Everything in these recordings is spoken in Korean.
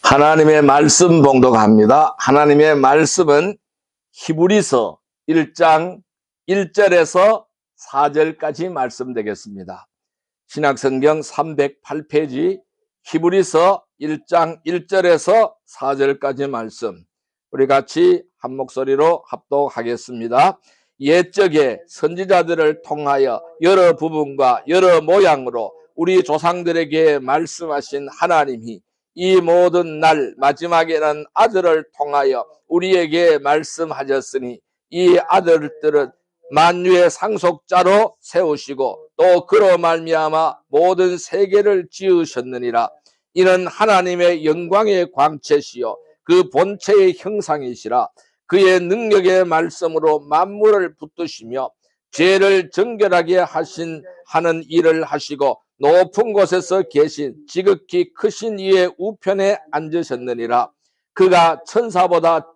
하나님의 말씀 봉독합니다. 하나님의 말씀은 히브리서 1장 1절에서 4절까지 말씀 되겠습니다. 신약성경 308페이지 히브리서 1장 1절에서 4절까지 말씀, 우리 같이 한 목소리로 합독하겠습니다. 옛적에 선지자들을 통하여 여러 부분과 여러 모양으로 우리 조상들에게 말씀하신 하나님이 이 모든 날 마지막에는 아들을 통하여 우리에게 말씀하셨으니 이 아들들은 만유의 상속자로 세우시고 또 그로 말미암아 모든 세계를 지으셨느니라. 이는 하나님의 영광의 광채시요 그 본체의 형상이시라. 그의 능력의 말씀으로 만물을 붙드시며 죄를 정결하게 하는 일을 하시고 높은 곳에서 계신 지극히 크신 이의 우편에 앉으셨느니라. 그가 천사보다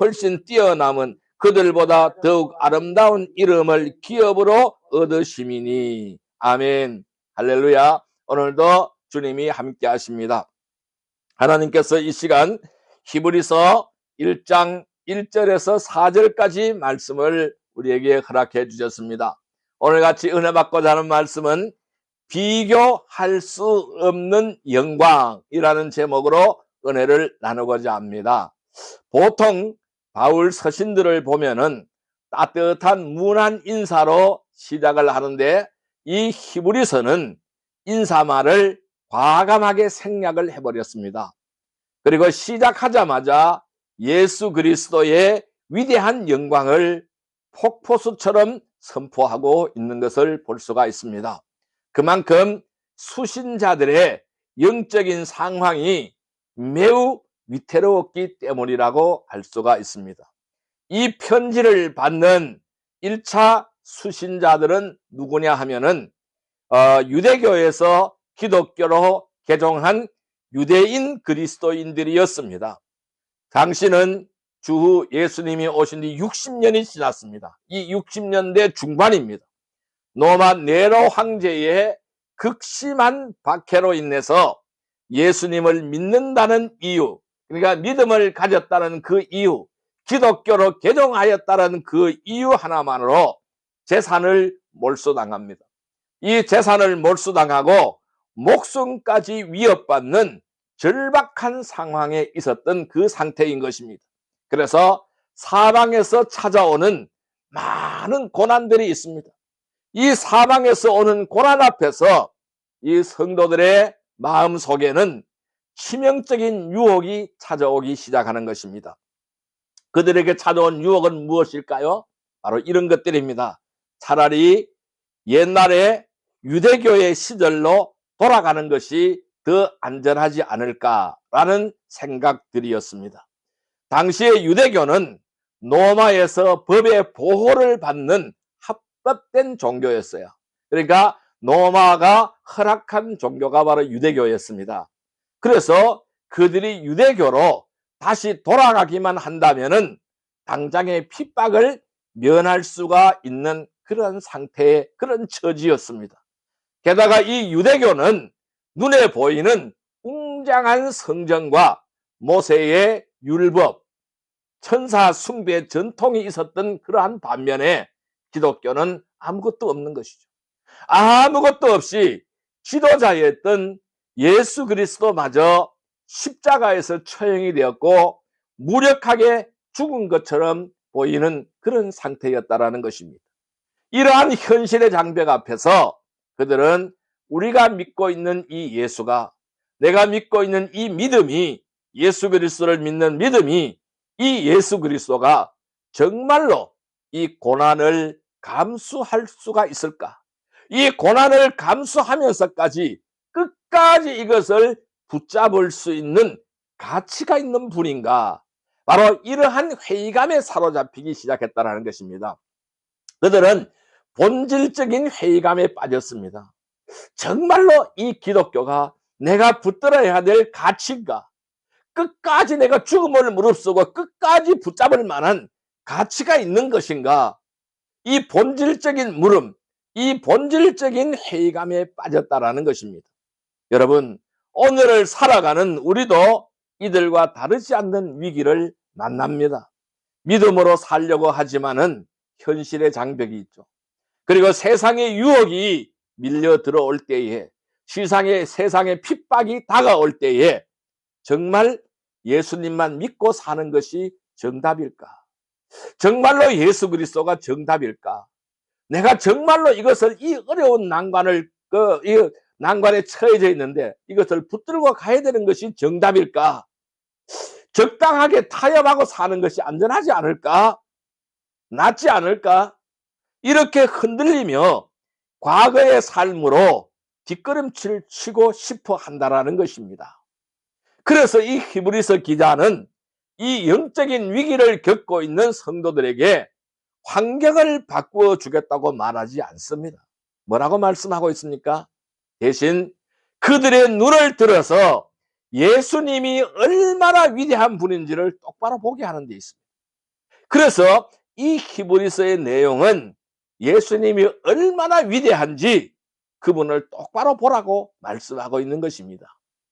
훨씬 뛰어남은 그들보다 더욱 아름다운 이름을 기업으로 얻으심이니. 아멘. 할렐루야. 오늘도 주님이 함께 하십니다. 하나님께서 이 시간 히브리서 1장 1절에서 4절까지 말씀을 우리에게 허락해 주셨습니다. 오늘같이 은혜 받고자 하는 말씀은 비교할 수 없는 영광이라는 제목으로 은혜를 나누고자 합니다. 보통 바울 서신들을 보면은 따뜻한 문안 인사로 시작을 하는데 이 히브리서는 인사말을 과감하게 생략을 해버렸습니다. 그리고 시작하자마자 예수 그리스도의 위대한 영광을 폭포수처럼 선포하고 있는 것을 볼 수가 있습니다. 그만큼 수신자들의 영적인 상황이 매우 위태로웠기 때문이라고 할 수가 있습니다. 이 편지를 받는 1차 수신자들은 누구냐 하면은 유대교에서 기독교로 개종한 유대인 그리스도인들이었습니다. 당시는 주후 예수님이 오신 뒤 60년이 지났습니다. 이 60년대 중반입니다. 로마 네로 황제의 극심한 박해로 인해서 예수님을 믿는다는 이유, 그러니까 믿음을 가졌다는 그 이유, 기독교로 개종하였다는 그 이유 하나만으로 재산을 몰수당합니다. 이 재산을 몰수당하고 목숨까지 위협받는 절박한 상황에 있었던 그 상태인 것입니다. 그래서 사방에서 찾아오는 많은 고난들이 있습니다. 이 사방에서 오는 고난 앞에서 이 성도들의 마음 속에는 치명적인 유혹이 찾아오기 시작하는 것입니다. 그들에게 찾아온 유혹은 무엇일까요? 바로 이런 것들입니다. 차라리 옛날에 유대교의 시절로 돌아가는 것이 더 안전하지 않을까라는 생각들이었습니다. 당시의 유대교는 로마에서 법의 보호를 받는 합법된 종교였어요. 그러니까 로마가 허락한 종교가 바로 유대교였습니다. 그래서 그들이 유대교로 다시 돌아가기만 한다면은 당장의 핍박을 면할 수가 있는 그런 상태의 그런 처지였습니다. 게다가 이 유대교는 눈에 보이는 웅장한 성전과 모세의 율법, 천사 숭배 전통이 있었던 그러한 반면에 기독교는 아무것도 없는 것이죠. 아무것도 없이 지도자였던 예수 그리스도마저 십자가에서 처형이 되었고 무력하게 죽은 것처럼 보이는 그런 상태였다라는 것입니다. 이러한 현실의 장벽 앞에서 그들은 우리가 믿고 있는 이 예수가, 내가 믿고 있는 이 믿음이, 예수 그리스도를 믿는 믿음이, 이 예수 그리스도가 정말로 이 고난을 감수할 수가 있을까? 이 고난을 감수하면서까지 끝까지 이것을 붙잡을 수 있는 가치가 있는 분인가? 바로 이러한 회의감에 사로잡히기 시작했다는 것입니다. 그들은 본질적인 회의감에 빠졌습니다. 정말로 이 기독교가 내가 붙들어야 될 가치인가? 끝까지 내가 죽음을 무릅쓰고 끝까지 붙잡을 만한 가치가 있는 것인가? 이 본질적인 물음, 이 본질적인 회의감에 빠졌다라는 것입니다. 여러분, 오늘을 살아가는 우리도 이들과 다르지 않는 위기를 만납니다. 믿음으로 살려고 하지만은 현실의 장벽이 있죠. 그리고 세상의 유혹이 밀려 들어올 때에, 세상의 핍박이 다가올 때에 정말 예수님만 믿고 사는 것이 정답일까? 정말로 예수 그리스도가 정답일까? 내가 정말로 이 어려운 이 난관에 처해져 있는데 이것을 붙들고 가야 되는 것이 정답일까? 적당하게 타협하고 사는 것이 안전하지 않을까? 낫지 않을까? 이렇게 흔들리며 과거의 삶으로 뒷걸음질 치고 싶어 한다라는 것입니다. 그래서 이 히브리서 기자는 이 영적인 위기를 겪고 있는 성도들에게 환경을 바꾸어 주겠다고 말하지 않습니다. 뭐라고 말씀하고 있습니까? 대신 그들의 눈을 들어서 예수님이 얼마나 위대한 분인지를 똑바로 보게 하는 데 있습니다. 그래서 이 히브리서의 내용은 예수님이 얼마나 위대한지 그분을 똑바로 보라고 말씀하고 있는 것입니다.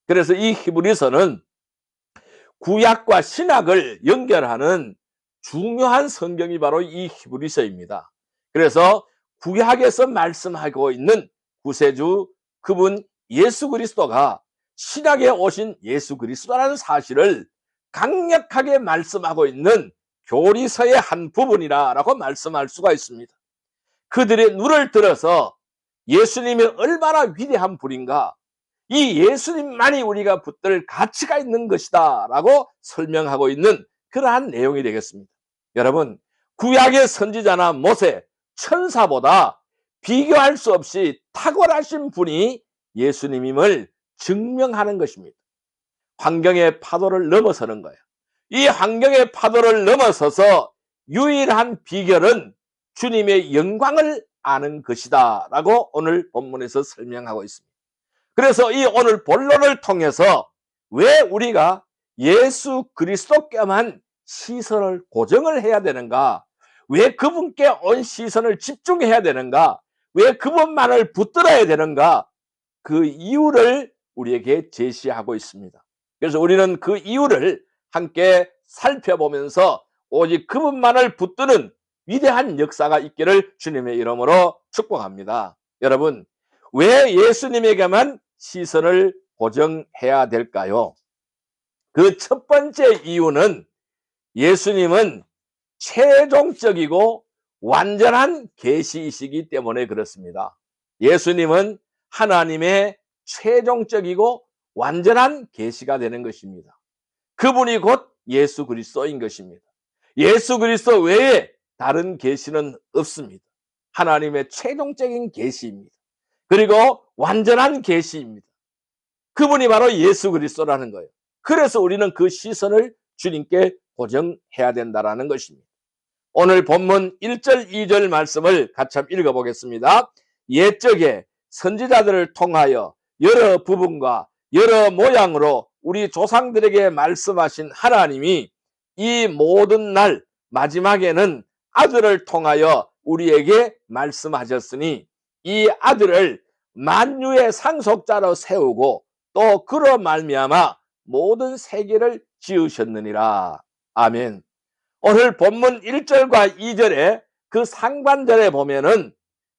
그래서 이 히브리서는 구약과 신약을 연결하는 중요한 성경이 바로 이 히브리서입니다. 그래서 구약에서 말씀하고 있는 구세주 그분 예수 그리스도가 신약에 오신 예수 그리스도라는 사실을 강력하게 말씀하고 있는 교리서의 한 부분이라고 말씀할 수가 있습니다. 그들의 눈을 들어서 예수님이 얼마나 위대한 분인가, 이 예수님만이 우리가 붙들 가치가 있는 것이다 라고 설명하고 있는 그러한 내용이 되겠습니다. 여러분, 구약의 선지자나 모세, 천사보다 비교할 수 없이 탁월하신 분이 예수님임을 증명하는 것입니다. 환경의 파도를 넘어서는 거예요. 이 환경의 파도를 넘어서서 유일한 비결은 주님의 영광을 아는 것이다 라고 오늘 본문에서 설명하고 있습니다. 그래서 이 오늘 본론을 통해서 왜 우리가 예수 그리스도께만 시선을 고정을 해야 되는가, 왜 그분께 온 시선을 집중해야 되는가, 왜 그분만을 붙들어야 되는가, 그 이유를 우리에게 제시하고 있습니다. 그래서 우리는 그 이유를 함께 살펴보면서 오직 그분만을 붙드는 위대한 역사가 있기를 주님의 이름으로 축복합니다. 여러분, 왜 예수님에게만 시선을 고정해야 될까요? 그 첫 번째 이유는 예수님은 최종적이고 완전한 계시이시기 때문에 그렇습니다. 예수님은 하나님의 최종적이고 완전한 계시가 되는 것입니다. 그분이 곧 예수 그리스도인 것입니다. 예수 그리스도 외에 다른 계시는 없습니다. 하나님의 최종적인 계시입니다. 그리고 완전한 계시입니다. 그분이 바로 예수 그리스도라는 거예요. 그래서 우리는 그 시선을 주님께 고정해야 된다는 것입니다. 오늘 본문 1절 2절 말씀을 같이 한번 읽어보겠습니다. 옛적에 선지자들을 통하여 여러 부분과 여러 모양으로 우리 조상들에게 말씀하신 하나님이 이 모든 날 마지막에는 아들을 통하여 우리에게 말씀하셨으니 이 아들을 만유의 상속자로 세우고 또 그로 말미암아 모든 세계를 지으셨느니라. 아멘. 오늘 본문 1절과 2절에 그 상반절에 보면은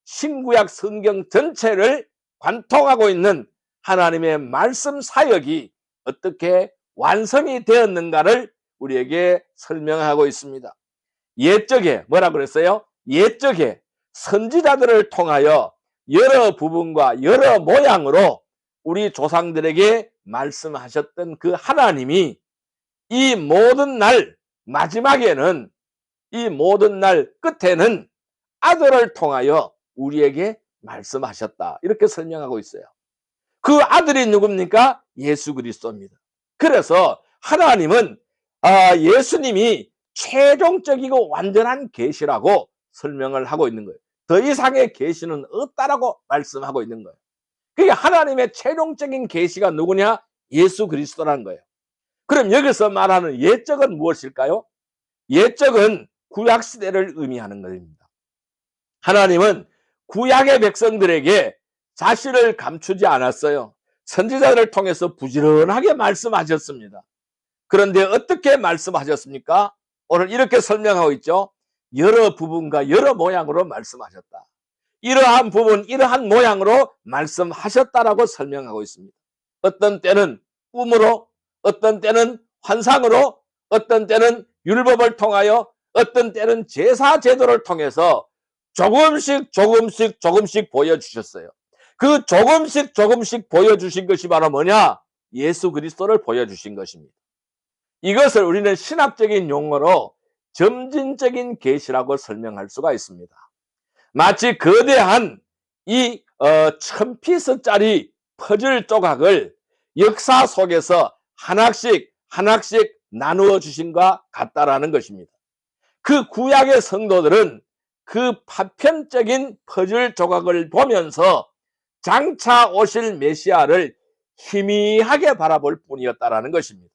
신구약 성경 전체를 관통하고 있는 하나님의 말씀 사역이 어떻게 완성이 되었는가를 우리에게 설명하고 있습니다. 옛적에 뭐라 그랬어요? 옛적에 선지자들을 통하여 여러 부분과 여러 모양으로 우리 조상들에게 말씀하셨던 그 하나님이 이 모든 날 마지막에는, 이 모든 날 끝에는 아들을 통하여 우리에게 말씀하셨다. 이렇게 설명하고 있어요. 그 아들이 누굽니까? 예수 그리스도입니다. 그래서 하나님은 예수님이 최종적이고 완전한 계시라고 설명을 하고 있는 거예요. 더 이상의 계시는 없다라고 말씀하고 있는 거예요. 그게 하나님의 최종적인 계시가 누구냐? 예수 그리스도라는 거예요. 그럼 여기서 말하는 옛적은 무엇일까요? 옛적은 구약시대를 의미하는 것입니다. 하나님은 구약의 백성들에게 자신을 감추지 않았어요. 선지자들을 통해서 부지런하게 말씀하셨습니다. 그런데 어떻게 말씀하셨습니까? 오늘 이렇게 설명하고 있죠. 여러 부분과 여러 모양으로 말씀하셨다. 이러한 부분, 이러한 모양으로 말씀하셨다라고 설명하고 있습니다. 어떤 때는 꿈으로, 어떤 때는 환상으로, 어떤 때는 율법을 통하여, 어떤 때는 제사 제도를 통해서 조금씩 보여주셨어요. 그 조금씩 보여주신 것이 바로 뭐냐? 예수 그리스도를 보여주신 것입니다. 이것을 우리는 신학적인 용어로 점진적인 계시라고 설명할 수가 있습니다. 마치 거대한 이 1000피스짜리 퍼즐 조각을 역사 속에서 하나씩 나누어 주신 것 같다라는 것입니다. 그 구약의 성도들은 그 파편적인 퍼즐 조각을 보면서 장차 오실 메시아를 희미하게 바라볼 뿐이었다라는 것입니다.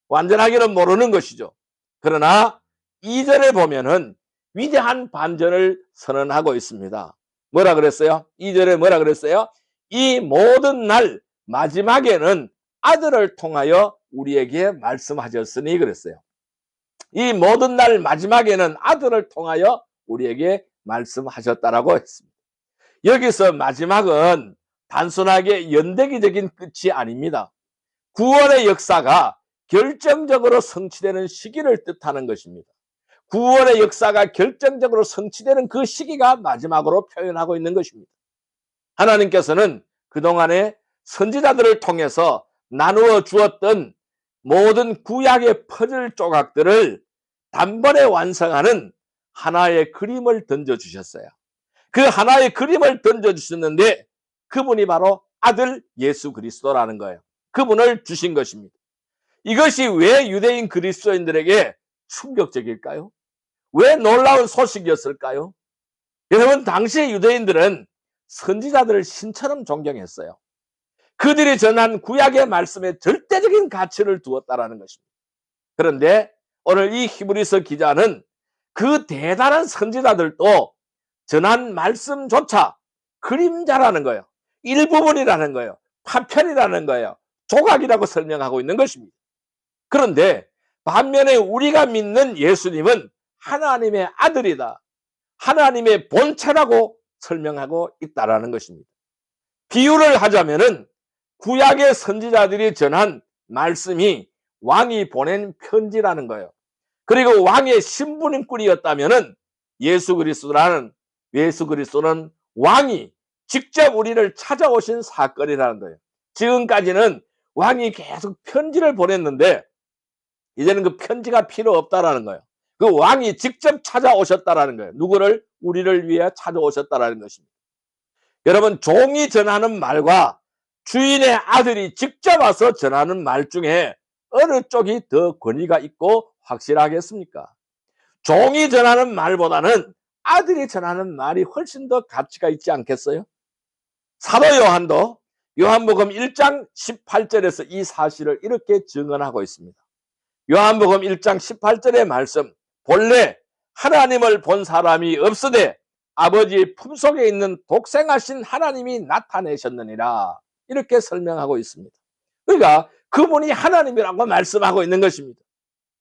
완전하게는 모르는 것이죠. 그러나 2절에 보면은 위대한 반전을 선언하고 있습니다. 뭐라 그랬어요? 2절에 뭐라 그랬어요? 이 모든 날 마지막에는 아들을 통하여 우리에게 말씀하셨으니 그랬어요. 이 모든 날 마지막에는 아들을 통하여 우리에게 말씀하셨다라고 했습니다. 여기서 마지막은 단순하게 연대기적인 끝이 아닙니다. 구원의 역사가 결정적으로 성취되는 시기를 뜻하는 것입니다. 구원의 역사가 결정적으로 성취되는 그 시기가 마지막으로 표현하고 있는 것입니다. 하나님께서는 그동안에 선지자들을 통해서 나누어 주었던 모든 구약의 퍼즐 조각들을 단번에 완성하는 하나의 그림을 던져주셨어요. 그 하나의 그림을 던져주셨는데 그분이 바로 아들 예수 그리스도라는 거예요. 그분을 주신 것입니다. 이것이 왜 유대인 그리스도인들에게 충격적일까요? 왜 놀라운 소식이었을까요? 여러분, 당시 유대인들은 선지자들을 신처럼 존경했어요. 그들이 전한 구약의 말씀에 절대적인 가치를 두었다라는 것입니다. 그런데 오늘 이 히브리서 기자는 그 대단한 선지자들도 전한 말씀조차 그림자라는 거예요. 일부분이라는 거예요. 파편이라는 거예요. 조각이라고 설명하고 있는 것입니다. 그런데 반면에 우리가 믿는 예수님은 하나님의 아들이다. 하나님의 본체라고 설명하고 있다라는 것입니다. 비유를 하자면은 구약의 선지자들이 전한 말씀이 왕이 보낸 편지라는 거예요. 그리고 왕의 신부님꾼이었다면은 예수 그리스도는 왕이 직접 우리를 찾아오신 사건이라는 거예요. 지금까지는 왕이 계속 편지를 보냈는데 이제는 그 편지가 필요 없다라는 거예요. 그 왕이 직접 찾아오셨다라는 거예요. 누구를? 우리를 위해 찾아오셨다라는 것입니다. 여러분, 종이 전하는 말과 주인의 아들이 직접 와서 전하는 말 중에 어느 쪽이 더 권위가 있고 확실하겠습니까? 종이 전하는 말보다는 아들이 전하는 말이 훨씬 더 가치가 있지 않겠어요? 사도 요한도 요한복음 1장 18절에서 이 사실을 이렇게 증언하고 있습니다. 요한복음 1장 18절의 말씀, 본래 하나님을 본 사람이 없으되 아버지의 품속에 있는 독생하신 하나님이 나타내셨느니라, 이렇게 설명하고 있습니다. 그러니까 그분이 하나님이라고 말씀하고 있는 것입니다.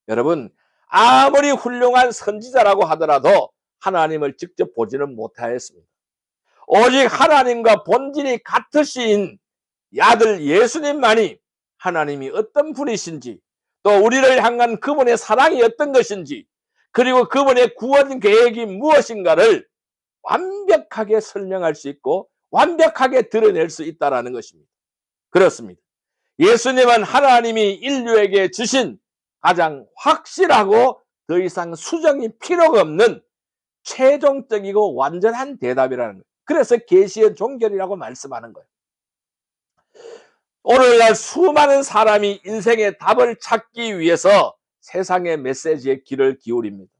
여러분, 아무리 훌륭한 선지자라고 하더라도 하나님을 직접 보지는 못하였습니다. 오직 하나님과 본질이 같으신 아들 예수님만이 하나님이 어떤 분이신지, 또 우리를 향한 그분의 사랑이 어떤 것인지, 그리고 그분의 구원 계획이 무엇인가를 완벽하게 설명할 수 있고 완벽하게 드러낼 수 있다는 것입니다. 그렇습니다. 예수님은 하나님이 인류에게 주신 가장 확실하고 더 이상 수정이 필요가 없는 최종적이고 완전한 대답이라는 거예요. 그래서 계시의 종결이라고 말씀하는 거예요. 오늘날 수많은 사람이 인생의 답을 찾기 위해서 세상의 메시지에 귀를 기울입니다.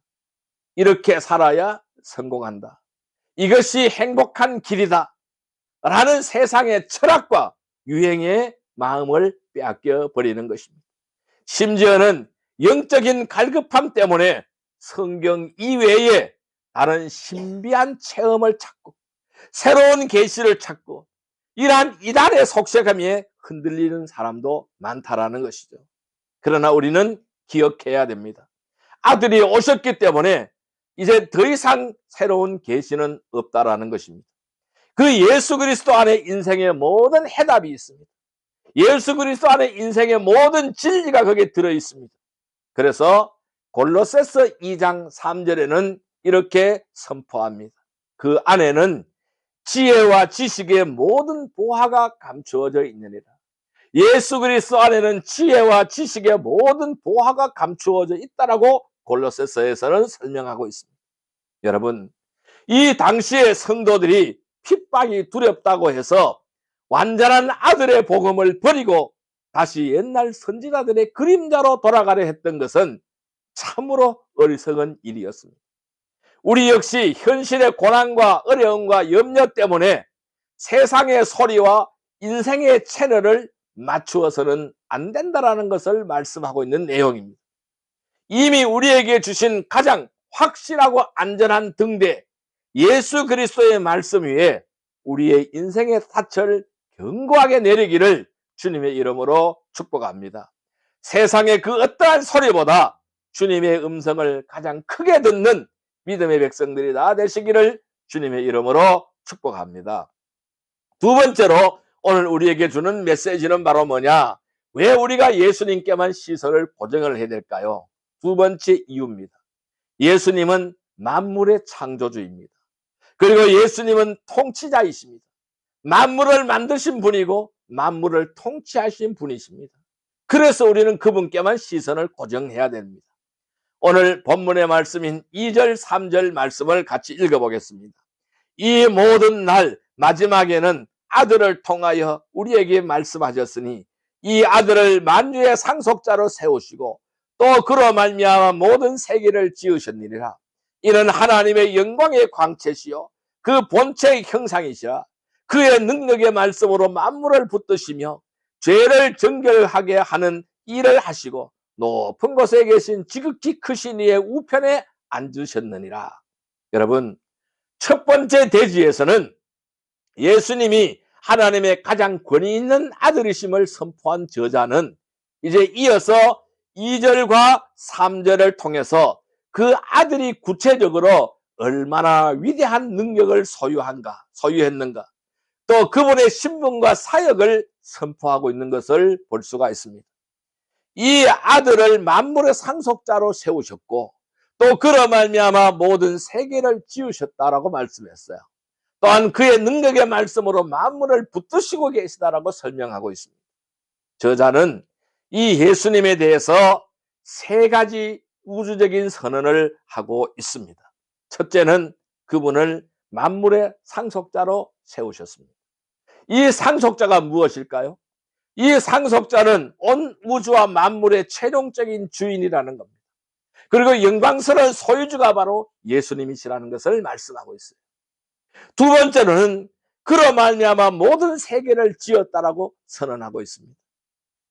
이렇게 살아야 성공한다. 이것이 행복한 길이다. 라는 세상의 철학과 유행의 마음을 빼앗겨 버리는 것입니다. 심지어는 영적인 갈급함 때문에 성경 이외에 다른 신비한 체험을 찾고 새로운 계시를 찾고 이러한 이단의 속세감에 흔들리는 사람도 많다라는 것이죠. 그러나 우리는 기억해야 됩니다. 아들이 오셨기 때문에 이제 더 이상 새로운 계시는 없다라는 것입니다. 그 예수 그리스도 안에 인생의 모든 해답이 있습니다. 예수 그리스도 안에 인생의 모든 진리가 거기에 들어 있습니다. 그래서 골로새서 2장 3절에는 이렇게 선포합니다. 그 안에는 지혜와 지식의 모든 보화가 감추어져 있느니라. 예수 그리스도 안에는 지혜와 지식의 모든 보화가 감추어져 있다라고 골로새서에서는 설명하고 있습니다. 여러분, 이 당시의 성도들이 핍박이 두렵다고 해서 완전한 아들의 복음을 버리고 다시 옛날 선지자들의 그림자로 돌아가려 했던 것은 참으로 어리석은 일이었습니다. 우리 역시 현실의 고난과 어려움과 염려 때문에 세상의 소리와 인생의 채널을 맞추어서는 안 된다라는 것을 말씀하고 있는 내용입니다. 이미 우리에게 주신 가장 확실하고 안전한 등대 예수 그리스도의 말씀 위에 우리의 인생의 닻을 견고하게 내리기를 주님의 이름으로 축복합니다. 세상의 그 어떠한 소리보다 주님의 음성을 가장 크게 듣는 믿음의 백성들이 다 되시기를 주님의 이름으로 축복합니다. 두 번째로 오늘 우리에게 주는 메시지는 바로 뭐냐? 왜 우리가 예수님께만 시선을 고정을 해야 될까요? 두 번째 이유입니다. 예수님은 만물의 창조주입니다. 그리고 예수님은 통치자이십니다. 만물을 만드신 분이고 만물을 통치하신 분이십니다. 그래서 우리는 그분께만 시선을 고정해야 됩니다. 오늘 본문의 말씀인 2절 3절 말씀을 같이 읽어보겠습니다. 이 모든 날 마지막에는 아들을 통하여 우리에게 말씀하셨으니 이 아들을 만유의 상속자로 세우시고 또 그로 말미암아 모든 세계를 지으셨느니라. 이는 하나님의 영광의 광채시요 그 본체의 형상이시라. 그의 능력의 말씀으로 만물을 붙드시며 죄를 정결하게 하는 일을 하시고 높은 곳에 계신 지극히 크신 이의 우편에 앉으셨느니라. 여러분, 첫 번째 대지에서는 예수님이 하나님의 가장 권위 있는 아들이심을 선포한 저자는 이제 이어서 2절과 3절을 통해서 그 아들이 구체적으로 얼마나 위대한 능력을 소유했는가, 또 그분의 신분과 사역을 선포하고 있는 것을 볼 수가 있습니다. 이 아들을 만물의 상속자로 세우셨고 또 그로 말미암아 모든 세계를 지으셨다라고 말씀했어요. 또한 그의 능력의 말씀으로 만물을 붙드시고 계시다라고 설명하고 있습니다. 저자는 이 예수님에 대해서 세 가지 우주적인 선언을 하고 있습니다. 첫째는 그분을 만물의 상속자로 세우셨습니다. 이 상속자가 무엇일까요? 이 상속자는 온 우주와 만물의 최종적인 주인이라는 겁니다. 그리고 영광스러운 소유주가 바로 예수님이시라는 것을 말씀하고 있어요. 두 번째로는 그로 말미암아 모든 세계를 지었다라고 선언하고 있습니다.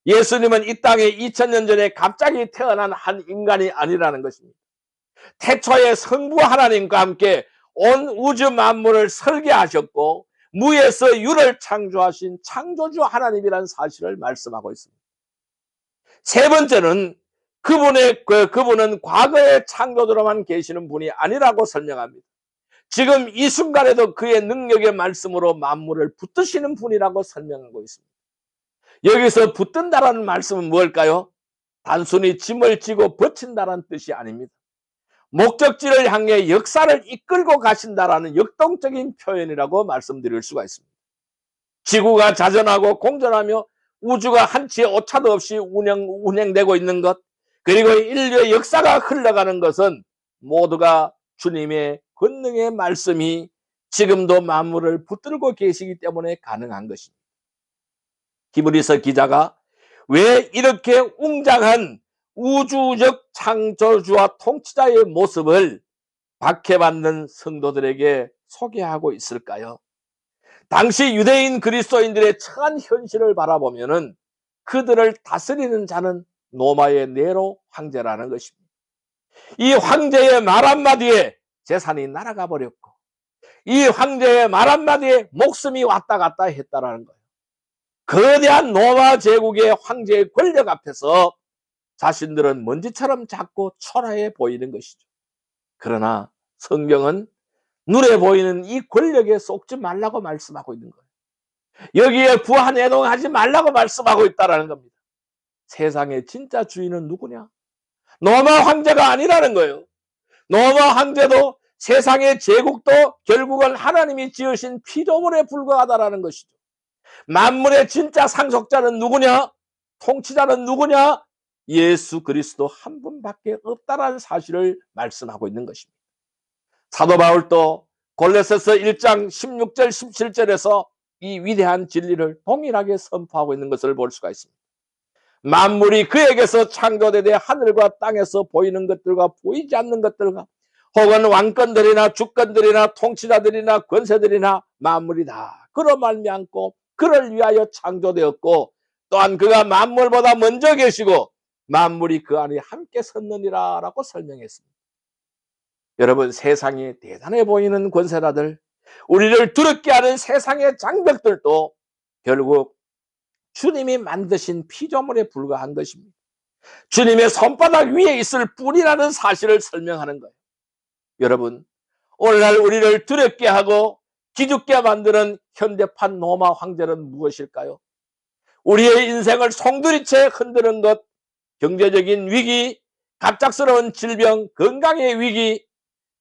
예수님은 이 땅에 2000년 전에 갑자기 태어난 한 인간이 아니라는 것입니다. 태초에 성부 하나님과 함께 온 우주 만물을 설계하셨고 무에서 유를 창조하신 창조주 하나님이라는 사실을 말씀하고 있습니다. 세 번째는 그분은 과거의 창조주로만 계시는 분이 아니라고 설명합니다. 지금 이 순간에도 그의 능력의 말씀으로 만물을 붙드시는 분이라고 설명하고 있습니다. 여기서 붙든다라는 말씀은 뭘까요? 단순히 짐을 지고 버틴다는 뜻이 아닙니다. 목적지를 향해 역사를 이끌고 가신다라는 역동적인 표현이라고 말씀드릴 수가 있습니다. 지구가 자전하고 공전하며 우주가 한치의 오차도 없이 운행되고 있는 것, 그리고 인류의 역사가 흘러가는 것은 모두가 주님의 권능의 말씀이 지금도 만물을 붙들고 계시기 때문에 가능한 것입니다. 히브리서 기자가 왜 이렇게 웅장한 우주적 창조주와 통치자의 모습을 박해받는 성도들에게 소개하고 있을까요? 당시 유대인 그리스도인들의 처한 현실을 바라보면은 그들을 다스리는 자는 로마의 네로 황제라는 것입니다. 이 황제의 말 한마디에 재산이 날아가 버렸고 이 황제의 말 한마디에 목숨이 왔다 갔다 했다라는 거예요. 거대한 로마 제국의 황제의 권력 앞에서 자신들은 먼지처럼 작고 초라해 보이는 것이죠. 그러나 성경은 눈에 보이는 이 권력에 속지 말라고 말씀하고 있는 거예요. 여기에 부한 애동하지 말라고 말씀하고 있다는 겁니다. 세상의 진짜 주인은 누구냐? 로마 황제가 아니라는 거예요. 로마 황제도 세상의 제국도 결국은 하나님이 지으신 피조물에 불과하다라는 것이죠. 만물의 진짜 상속자는 누구냐? 통치자는 누구냐? 예수 그리스도 한 분밖에 없다라는 사실을 말씀하고 있는 것입니다. 사도 바울도 골로새서 1장 16절 17절에서 이 위대한 진리를 동일하게 선포하고 있는 것을 볼 수가 있습니다. 만물이 그에게서 창조되되 하늘과 땅에서 보이는 것들과 보이지 않는 것들과 혹은 왕권들이나 주권들이나 통치자들이나 권세들이나 만물이 다 그로 말미암고 그를 위하여 창조되었고 또한 그가 만물보다 먼저 계시고 만물이 그 안에 함께 섰느니라 라고 설명했습니다. 여러분, 세상이 대단해 보이는 권세자들, 우리를 두렵게 하는 세상의 장벽들도 결국 주님이 만드신 피조물에 불과한 것입니다. 주님의 손바닥 위에 있을 뿐이라는 사실을 설명하는 거예요. 여러분, 오늘날 우리를 두렵게 하고 기죽게 만드는 현대판 로마 황제는 무엇일까요? 우리의 인생을 송두리째 흔드는 것, 경제적인 위기, 갑작스러운 질병, 건강의 위기,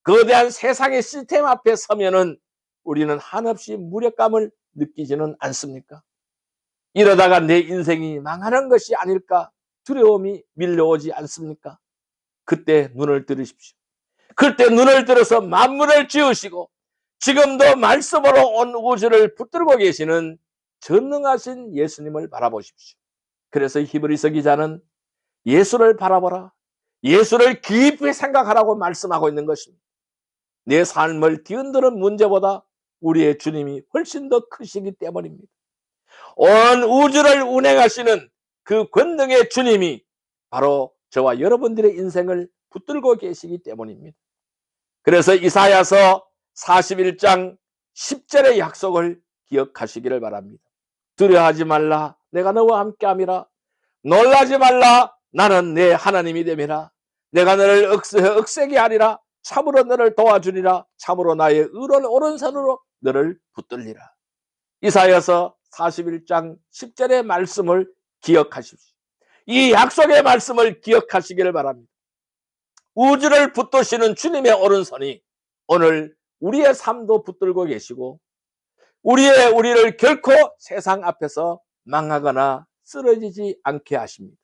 거대한 세상의 시스템 앞에 서면은 우리는 한없이 무력감을 느끼지는 않습니까? 이러다가 내 인생이 망하는 것이 아닐까 두려움이 밀려오지 않습니까? 그때 눈을 들으십시오. 그때 눈을 들어서 만물을 지으시고 지금도 말씀으로 온 우주를 붙들고 계시는 전능하신 예수님을 바라보십시오. 그래서 히브리서 기자는 예수를 바라보라, 예수를 깊이 생각하라고 말씀하고 있는 것입니다. 내 삶을 뒤흔드는 문제보다 우리의 주님이 훨씬 더 크시기 때문입니다. 온 우주를 운행하시는 그 권능의 주님이 바로 저와 여러분들의 인생을 붙들고 계시기 때문입니다. 그래서 이사야서 41장 10절의 약속을 기억하시기를 바랍니다. 두려워하지 말라, 내가 너와 함께함이라. 놀라지 말라, 나는 내 하나님이 됨이라. 내가 너를 억세게 하리라. 참으로 너를 도와주리라. 참으로 나의 의로운 오른손으로 너를 붙들리라. 이사야서 41장 10절의 말씀을 기억하십시오. 이 약속의 말씀을 기억하시기를 바랍니다. 우주를 붙드시는 주님의 오른손이 오늘 우리의 삶도 붙들고 계시고 우리를 결코 세상 앞에서 망하거나 쓰러지지 않게 하십니다.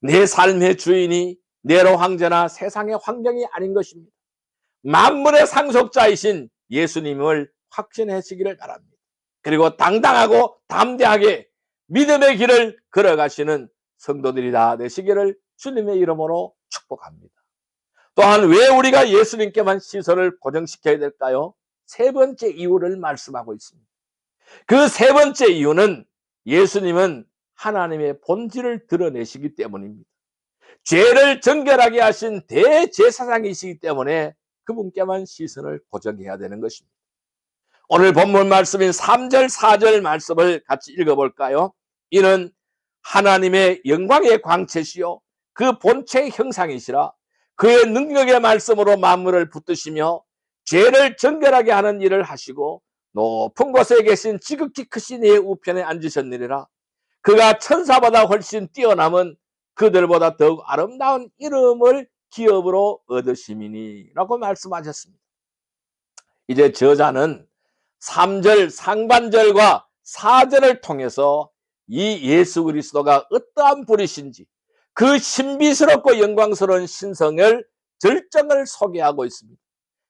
내 삶의 주인이 네로 황제나 세상의 환경이 아닌 것입니다. 만물의 상속자이신 예수님을 확신하시기를 바랍니다. 그리고 당당하고 담대하게 믿음의 길을 걸어가시는 성도들이 다 되시기를 주님의 이름으로 축복합니다. 또한 왜 우리가 예수님께만 시선을 고정시켜야 될까요? 세 번째 이유를 말씀하고 있습니다. 그 세 번째 이유는 예수님은 하나님의 본질을 드러내시기 때문입니다. 죄를 정결하게 하신 대제사장이시기 때문에 그분께만 시선을 고정해야 되는 것입니다. 오늘 본문 말씀인 3절 4절 말씀을 같이 읽어볼까요? 이는 하나님의 영광의 광채시요 그 본체의 형상이시라. 그의 능력의 말씀으로 만물을 붙드시며 죄를 정결하게 하는 일을 하시고 높은 곳에 계신 지극히 크신 이의 우편에 앉으셨느니라. 그가 천사보다 훨씬 뛰어남은 그들보다 더욱 아름다운 이름을 기업으로 얻으심이니 라고 말씀하셨습니다. 이제 저자는 3절 상반절과 4절을 통해서 이 예수 그리스도가 어떠한 분이신지 그 신비스럽고 영광스러운 신성을 절정을 소개하고 있습니다.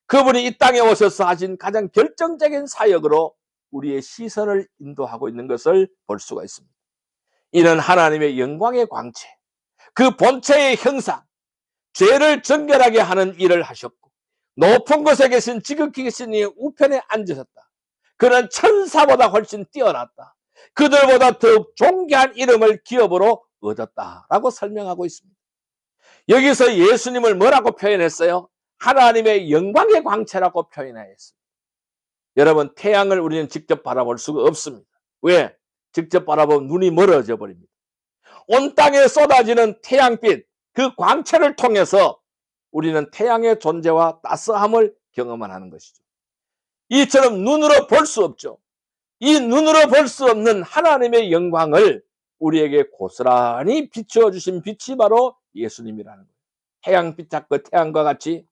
그분이 이 땅에 오셔서 하신 가장 결정적인 사역으로 우리의 시선을 인도하고 있는 것을 볼 수가 있습니다. 이는 하나님의 영광의 광채, 그 본체의 형상, 죄를 정결하게 하는 일을 하셨고 높은 곳에 계신 지극히 계신 이의 우편에 앉으셨다. 그는 천사보다 훨씬 뛰어났다. 그들보다 더욱 존귀한 이름을 기업으로 얻었다라고 설명하고 있습니다. 여기서 예수님을 뭐라고 표현했어요? 하나님의 영광의 광채라고 표현하였습니다. 여러분, 태양을 우리는 직접 바라볼 수가 없습니다. 왜? 직접 바라보면 눈이 멀어져 버립니다. 온 땅에 쏟아지는 태양빛, 그 광채를 통해서 우리는 태양의 존재와 따스함을 경험만 하는 것이죠. 이처럼 눈으로 볼 수 없죠. 이 눈으로 볼 수 없는 하나님의 영광을 우리에게 고스란히 비추어 주신 빛이 바로 예수님이라는 거예요. 태양빛 잡고 태양과 같이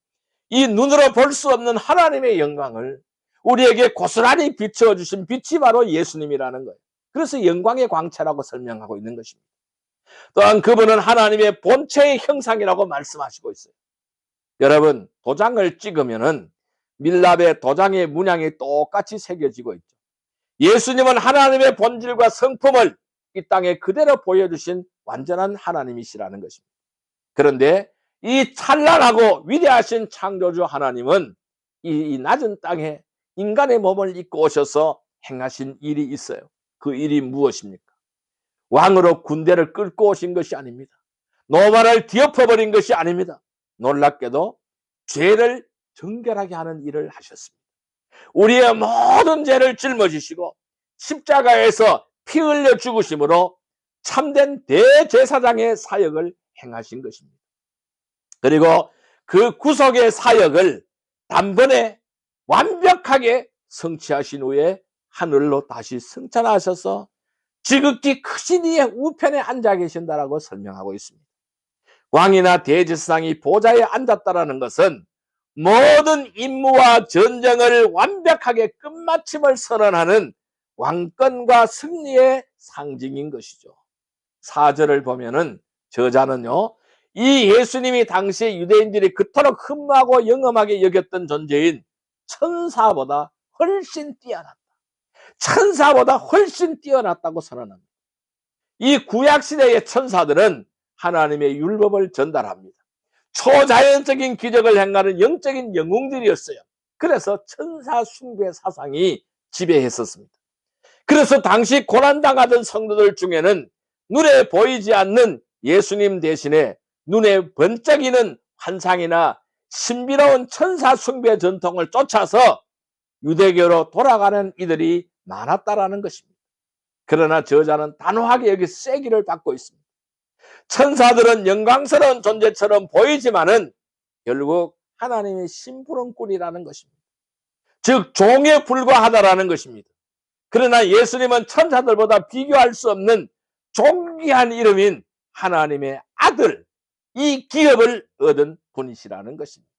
이 눈으로 볼 수 없는 하나님의 영광을 우리에게 고스란히 비추어 주신 빛이 바로 예수님이라는 거예요. 그래서 영광의 광채라고 설명하고 있는 것입니다. 또한 그분은 하나님의 본체의 형상이라고 말씀하시고 있어요. 여러분, 도장을 찍으면은 밀랍의 도장의 문양이 똑같이 새겨지고 있죠. 예수님은 하나님의 본질과 성품을 이 땅에 그대로 보여주신 완전한 하나님이시라는 것입니다. 그런데 이 찬란하고 위대하신 창조주 하나님은 이 낮은 땅에 인간의 몸을 입고 오셔서 행하신 일이 있어요. 그 일이 무엇입니까? 왕으로 군대를 끌고 오신 것이 아닙니다. 노마를 뒤엎어버린 것이 아닙니다. 놀랍게도 죄를 정결하게 하는 일을 하셨습니다. 우리의 모든 죄를 짊어지시고 십자가에서 피 흘려 죽으심으로 참된 대제사장의 사역을 행하신 것입니다. 그리고 그 구속의 사역을 단번에 완벽하게 성취하신 후에 하늘로 다시 승천하셔서 지극히 크신 이의 우편에 앉아 계신다라고 설명하고 있습니다. 왕이나 대제사장이 보좌에 앉았다라는 것은 모든 임무와 전쟁을 완벽하게 끝마침을 선언하는 왕권과 승리의 상징인 것이죠. 4절을 보면은 저자는요, 이 예수님이 당시에 유대인들이 그토록 흠모하고 영험하게 여겼던 존재인 천사보다 훨씬 뛰어났다. 천사보다 훨씬 뛰어났다고 선언합니다. 이 구약시대의 천사들은 하나님의 율법을 전달합니다. 초자연적인 기적을 행하는 영적인 영웅들이었어요. 그래서 천사 숭배 사상이 지배했었습니다. 그래서 당시 고난당하던 성도들 중에는 눈에 보이지 않는 예수님 대신에 눈에 번쩍이는 환상이나 신비로운 천사 숭배 전통을 쫓아서 유대교로 돌아가는 이들이 많았다라는 것입니다. 그러나 저자는 단호하게 여기 세기를 받고 있습니다. 천사들은 영광스러운 존재처럼 보이지만은 결국 하나님의 심부름꾼이라는 것입니다. 즉 종에 불과하다라는 것입니다. 그러나 예수님은 천사들보다 비교할 수 없는 존귀한 이름인 하나님의 아들, 이 기업을 얻은 분이시라는 것입니다.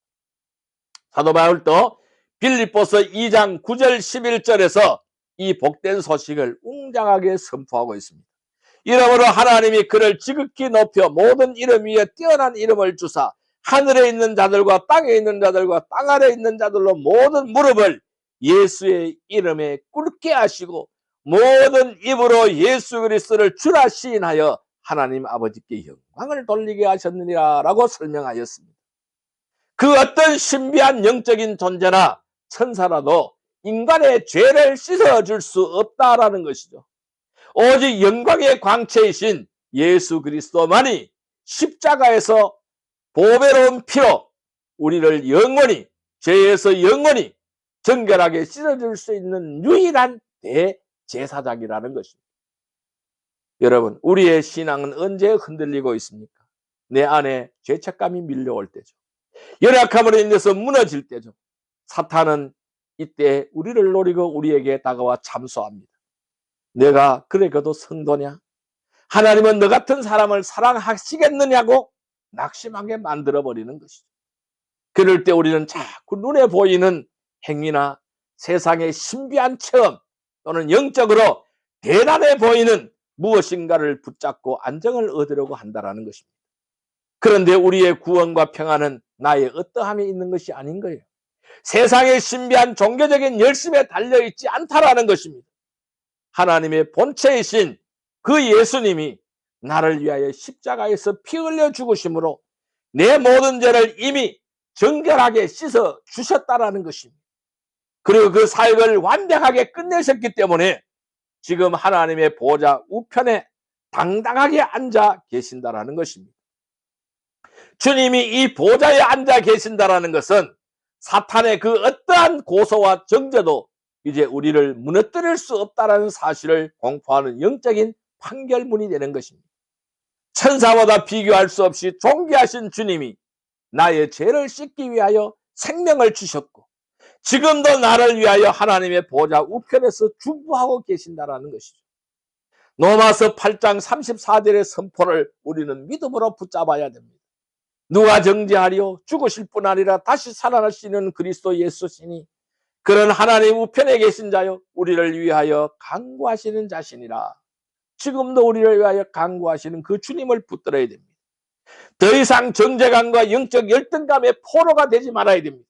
사도 바울도 빌립보서 2장 9절 11절에서 이 복된 소식을 웅장하게 선포하고 있습니다. 이러므로 하나님이 그를 지극히 높여 모든 이름 위에 뛰어난 이름을 주사 하늘에 있는 자들과 땅에 있는 자들과 땅 아래에 있는 자들로 모든 무릎을 예수의 이름에 꿇게 하시고 모든 입으로 예수 그리스도를 주라 시인하여 하나님 아버지께 영광을 돌리게 하셨느니라 라고 설명하였습니다. 그 어떤 신비한 영적인 존재나 천사라도 인간의 죄를 씻어줄 수 없다라는 것이죠. 오직 영광의 광채이신 예수 그리스도만이 십자가에서 보배로운 피로 우리를 영원히 죄에서 영원히 정결하게 씻어줄 수 있는 유일한 대제사장이라는 것입니다. 여러분, 우리의 신앙은 언제 흔들리고 있습니까? 내 안에 죄책감이 밀려올 때죠. 연약함으로 인해서 무너질 때죠. 사탄은 이때 우리를 노리고 우리에게 다가와 참소합니다. 내가 그래도 성도냐? 하나님은 너 같은 사람을 사랑하시겠느냐고 낙심하게 만들어버리는 것이죠. 그럴 때 우리는 자꾸 눈에 보이는 행위나 세상의 신비한 체험 또는 영적으로 대단해 보이는 무엇인가를 붙잡고 안정을 얻으려고 한다는 것입니다. 그런데 우리의 구원과 평안은 나의 어떠함에 있는 것이 아닌 거예요. 세상의 신비한 종교적인 열심에 달려있지 않다라는 것입니다. 하나님의 본체이신 그 예수님이 나를 위하여 십자가에서 피 흘려 죽으심으로 내 모든 죄를 이미 정결하게 씻어 주셨다라는 것입니다. 그리고 그 사역을 완벽하게 끝내셨기 때문에 지금 하나님의 보좌 우편에 당당하게 앉아 계신다라는 것입니다. 주님이 이 보좌에 앉아 계신다라는 것은 사탄의 그 어떠한 고소와 정죄도 이제 우리를 무너뜨릴 수 없다라는 사실을 공포하는 영적인 판결문이 되는 것입니다. 천사보다 비교할 수 없이 존귀하신 주님이 나의 죄를 씻기 위하여 생명을 주셨고 지금도 나를 위하여 하나님의 보좌 우편에서 중보하고 계신다라는 것이죠. 로마서 8장 34절의 선포를 우리는 믿음으로 붙잡아야 됩니다. 누가 정죄하리요? 죽으실 뿐 아니라 다시 살아나시는 그리스도 예수시니 그런 하나님 우편에 계신 자요 우리를 위하여 간구하시는 자신이라. 지금도 우리를 위하여 간구하시는 그 주님을 붙들어야 됩니다. 더 이상 정죄감과 영적 열등감의 포로가 되지 말아야 됩니다.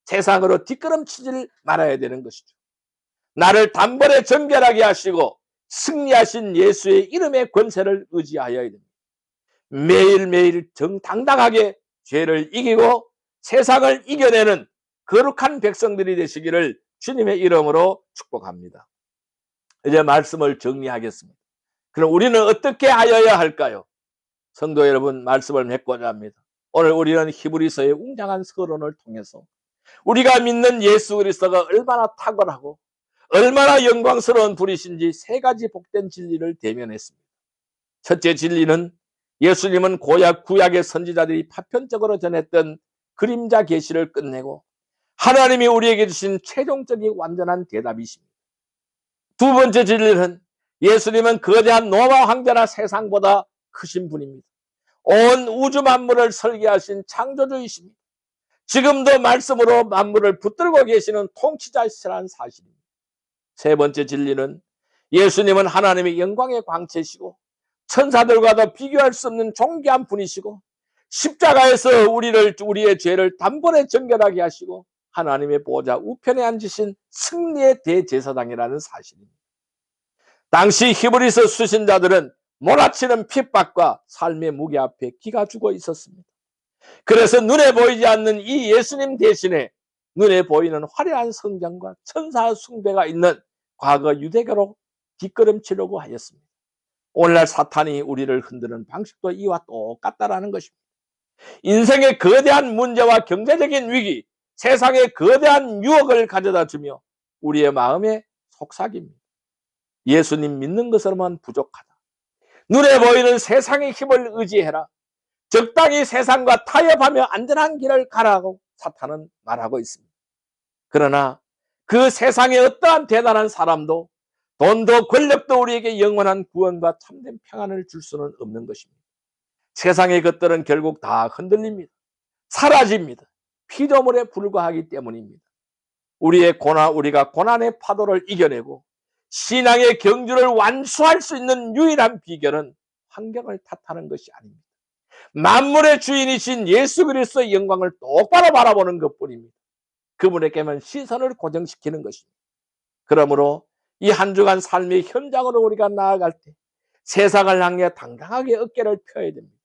세상으로 뒷걸음치지 말아야 되는 것이죠. 나를 단번에 정결하게 하시고 승리하신 예수의 이름의 권세를 의지하여야 됩니다. 매일매일 정당당하게 죄를 이기고 세상을 이겨내는 거룩한 백성들이 되시기를 주님의 이름으로 축복합니다. 이제 말씀을 정리하겠습니다. 그럼 우리는 어떻게 하여야 할까요? 성도 여러분, 말씀을 맺고자 합니다. 오늘 우리는 히브리서의 웅장한 서론을 통해서 우리가 믿는 예수 그리스도가 얼마나 탁월하고 얼마나 영광스러운 분이신지 세 가지 복된 진리를 대면했습니다. 첫째 진리는 예수님은 구약의 선지자들이 파편적으로 전했던 그림자 계시를 끝내고 하나님이 우리에게 주신 최종적인 완전한 대답이십니다. 두 번째 진리는 예수님은 거대한 로마 황제나 세상보다 크신 분입니다. 온 우주 만물을 설계하신 창조주이십니다. 지금도 말씀으로 만물을 붙들고 계시는 통치자시라는 사실입니다. 세 번째 진리는 예수님은 하나님의 영광의 광채시고 천사들과도 비교할 수 없는 존귀한 분이시고 십자가에서 우리의 죄를 단번에 정결하게 하시고 하나님의 보좌 우편에 앉으신 승리의 대제사장이라는 사실입니다. 당시 히브리서 수신자들은 몰아치는 핍박과 삶의 무게 앞에 기가 죽어 있었습니다. 그래서 눈에 보이지 않는 이 예수님 대신에 눈에 보이는 화려한 성경과 천사 숭배가 있는 과거 유대교로 뒷걸음치려고 하였습니다. 오늘날 사탄이 우리를 흔드는 방식도 이와 똑같다라는 것입니다. 인생의 거대한 문제와 경제적인 위기, 세상의 거대한 유혹을 가져다 주며 우리의 마음에 속삭입니다. 예수님 믿는 것으로만 부족하다. 눈에 보이는 세상의 힘을 의지해라. 적당히 세상과 타협하며 안전한 길을 가라고 사탄은 말하고 있습니다. 그러나 그 세상의 어떠한 대단한 사람도 돈도 권력도 우리에게 영원한 구원과 참된 평안을 줄 수는 없는 것입니다. 세상의 것들은 결국 다 흔들립니다. 사라집니다. 피조물에 불과하기 때문입니다. 우리가 고난의 파도를 이겨내고 신앙의 경주를 완수할 수 있는 유일한 비결은 환경을 탓하는 것이 아닙니다. 만물의 주인이신 예수 그리스도의 영광을 똑바로 바라보는 것뿐입니다. 그분에게만 시선을 고정시키는 것입니다. 그러므로 이 한 주간 삶의 현장으로 우리가 나아갈 때 세상을 향해 당당하게 어깨를 펴야 됩니다.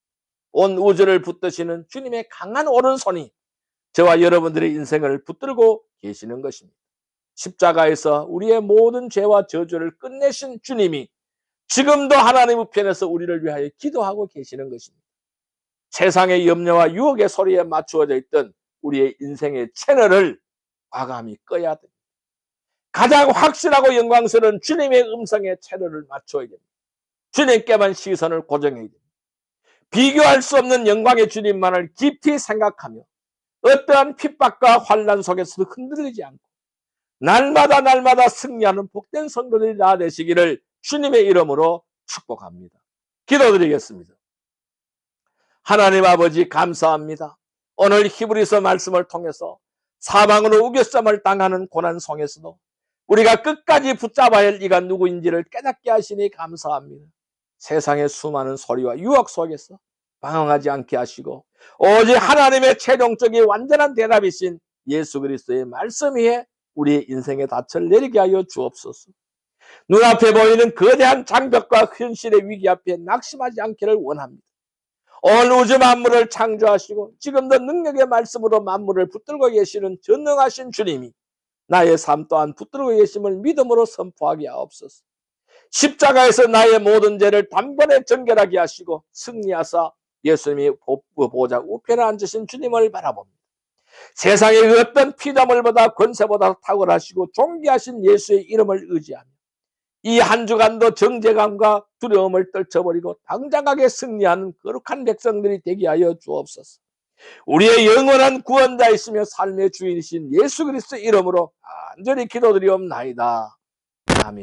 온 우주를 붙드시는 주님의 강한 오른손이 저와 여러분들의 인생을 붙들고 계시는 것입니다. 십자가에서 우리의 모든 죄와 저주를 끝내신 주님이 지금도 하나님 우편에서 우리를 위하여 기도하고 계시는 것입니다. 세상의 염려와 유혹의 소리에 맞추어져 있던 우리의 인생의 채널을 과감히 꺼야 됩니다. 가장 확실하고 영광스러운 주님의 음성에 채널을 맞춰야 됩니다. 주님께만 시선을 고정해야 됩니다. 비교할 수 없는 영광의 주님만을 깊이 생각하며 어떠한 핍박과 환난 속에서도 흔들리지 않고 날마다 승리하는 복된 성도들이 다 되시기를 주님의 이름으로 축복합니다. 기도드리겠습니다. 하나님 아버지 감사합니다. 오늘 히브리서 말씀을 통해서 사망으로 우겨쌈을 당하는 고난 속에서도 우리가 끝까지 붙잡아야 할 이가 누구인지를 깨닫게 하시니 감사합니다. 세상의 수많은 소리와 유혹 속에서 방황하지 않게 하시고 오직 하나님의 최종적인 완전한 대답이신 예수 그리스도의 말씀 위에 우리의 인생의 닻을 내리게 하여 주옵소서. 눈앞에 보이는 거대한 장벽과 현실의 위기 앞에 낙심하지 않기를 원합니다. 온 우주 만물을 창조하시고 지금도 능력의 말씀으로 만물을 붙들고 계시는 전능하신 주님이 나의 삶 또한 붙들고 계심을 믿음으로 선포하게 하옵소서. 십자가에서 나의 모든 죄를 단번에 정결하게 하시고 승리하사 예수님이 보좌 우편에 앉으신 주님을 바라봅니다. 세상의 그 어떤 피조물보다 권세보다 탁월하시고 존귀하신 예수의 이름을 의지하며 이 한 주간도 정죄감과 두려움을 떨쳐버리고 당당하게 승리하는 거룩한 백성들이 되게 하여 주옵소서. 우리의 영원한 구원자이시며 삶의 주인이신 예수 그리스도 이름으로 간절히 기도드리옵나이다. 아멘.